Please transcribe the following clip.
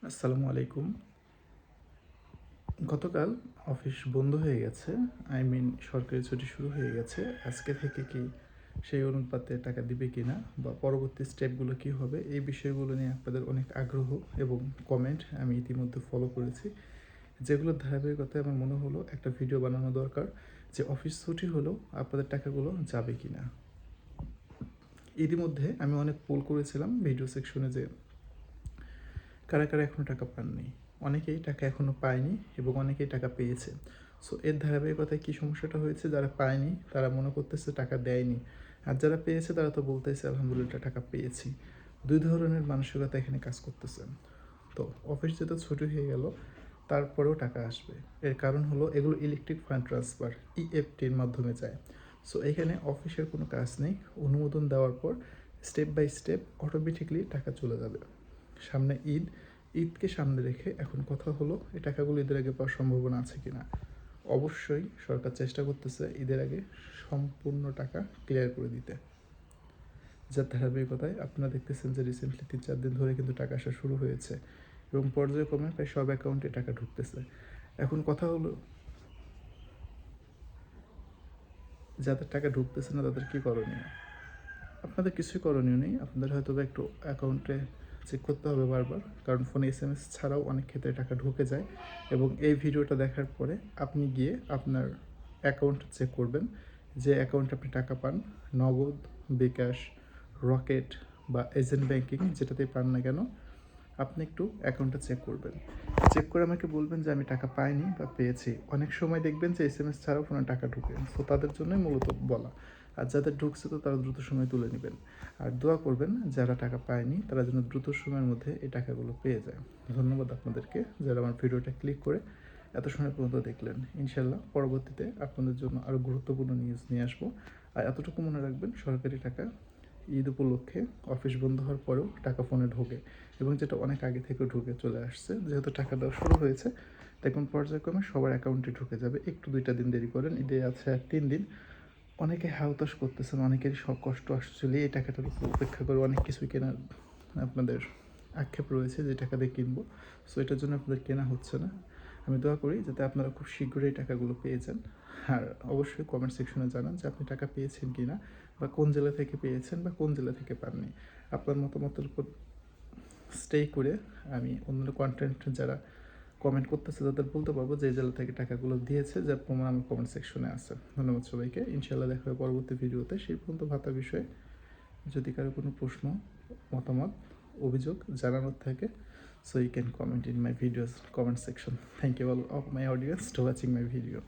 আসসালামু আলাইকুম। গতকাল অফিস বন্ধ হয়ে গেছে। সরকারি ছুটি শুরু হয়ে গেছে। আজকে থেকে কি সেই অনুপাতে টাকা দিবে কিনা বা পরবর্তী স্টেপগুলো কী হবে, এই বিষয়গুলো নিয়ে আপনাদের অনেক আগ্রহ এবং কমেন্ট আমি ইতিমধ্যে ফলো করেছি। যেগুলোর ধারাবাহিকতায় আমার মনে হলো একটা ভিডিও বানানো দরকার, যে অফিস ছুটি হলেও আপনাদের টাকাগুলো যাবে কিনা। ইতিমধ্যে আমি অনেক পোল করেছিলাম ভিডিও সেকশনে, যে কারা কারা এখনও টাকা পাননি। অনেকেই টাকা এখনও পায়নি এবং অনেকেই টাকা পেয়েছে। সো এর ধারাবাহিকতায় কী সমস্যাটা হয়েছে, যারা পায়নি তারা মনে করতেছে টাকা দেয়নি, আর যারা পেয়েছে তারা তো বলতেছে আলহামদুলিল্লাহ টাকা পেয়েছি। দুই ধরনের মানসিকতা এখানে কাজ করতেছে। তো অফিস যেহেতু ছুটি হয়ে গেল, তারপরেও টাকা আসবে। এর কারণ হলো এগুলো ইলেকট্রিক ফান্ড ট্রান্সফার, ইএফটির মাধ্যমে যায়। সো এখানে অফিসের কোনো কাজ নেই। অনুমোদন দেওয়ার পর স্টেপ বাই স্টেপ অটোমেটিকলি টাকা চলে যাবে। সামনে ঈদকে সামনে রেখে এখন কথা হলো এই টাকাগুলো ঈদের আগে পাওয়ার সম্ভাবনা আছে কি না। অবশ্যই সরকার চেষ্টা করতেছে ঈদের আগে সম্পূর্ণ টাকা ক্লিয়ার করে দিতে। যার ধারাবাহিকতায় আপনারা দেখতেছেন যে রিসেন্টলি 3-4 দিন ধরে কিন্তু টাকা আসা শুরু হয়েছে এবং পর্যায়ক্রমে প্রায় সব অ্যাকাউন্টে টাকা ঢুকতেছে। এখন কথা হলো, যাদের টাকা ঢুকতেছে না তাদের কী করণীয়। আপনাদের কিছুই করণীয় নেই। আপনাদের হয়তো বা একটু অ্যাকাউন্টে চেক করতে হবে বারবার, কারণ ফোনে SMS ছাড়াও অনেক ক্ষেত্রে টাকা ঢুকে যায়। এবং এই ভিডিওটা দেখার পরে আপনি গিয়ে আপনার অ্যাকাউন্ট চেক করবেন, যে অ্যাকাউন্টে আপনি টাকা পান, নগদ, বিকাশ, রকেট বা এজেন্ট ব্যাংকিং যেটাতেই পান না কেন, আপনি একটু অ্যাকাউন্টটা চেক করবেন। চেক করে আমাকে বলবেন যে আমি টাকা পাইনি বা পেয়েছি। অনেক সময় দেখবেন যে SMS ছাড়াও ফোনে টাকা ঢুকে, সো তাদের জন্যই মূলত বলা। আর যাদের ঢুকছে তো তারা দ্রুত সময় তুলে নেবেন। আর দোয়া করবেন যারা টাকা পায়নি তারা যেন দ্রুত সময়ের মধ্যে এই টাকাগুলো পেয়ে যায়। ধন্যবাদ আপনাদেরকে যারা আমার ভিডিওটা ক্লিক করে এত সময় পর্যন্ত দেখলেন। ইনশাল্লাহ পরবর্তীতে আপনাদের জন্য আরও গুরুত্বপূর্ণ নিউজ নিয়ে আসবো। আর এতটুকু মনে রাখবেন, সরকারি টাকা ঈদ উপলক্ষে অফিস বন্ধ হওয়ার পরেও টাকা ফোনে ঢোকে, এবং যেটা অনেক আগে থেকে ঢুকে চলে আসছে। যেহেতু টাকা দেওয়া শুরু হয়েছে, দেখুন পর্যায়ক্রমে সবার অ্যাকাউন্টে ঢুকে যাবে। একটু 2টা দিন দেরি করেন, ঈদে আছে আর 3 দিন। অনেকে হাউতাশ করতেছেন, অনেকেরই সব কষ্ট আসলে এই টাকাটার উপর উপেক্ষা করে অনেক কিছুই কেনার আপনাদের আক্ষেপ রয়েছে, যে টাকা দিয়ে কিনবো। সো এটার জন্য আপনাদের কেনা হচ্ছে না। আমি দোয়া করি যাতে আপনারা খুব শীঘ্রই টাকাগুলো পেয়ে যান। আর অবশ্যই কমেন্ট সেকশনে জানান যে আপনি টাকা পেয়েছেন কি না, বা কোন জেলা থেকে পেয়েছেন বা কোন জেলা থেকে পাননি। আপনার মতামতের উপর স্টে করে আমি অন্য কন্টেন্ট যারা কমেন্ট করতেছে তাদের বলতে পারবো যে জেলা থেকে টাকাগুলো দিয়েছে, যার প্রমাণ আমার কমেন্ট সেকশনে আছে। ধন্যবাদ সবাইকে। ইনশাআল্লাহ দেখা হবে পরবর্তী ভিডিওতে। সেই পর্যন্ত ভাতা বিষয়ে যদি কারো কোনো প্রশ্ন, মতামত, অভিযোগ জানানোর থাকে, so you can comment in my videos comment section. Thank you all of my audience to watching my video.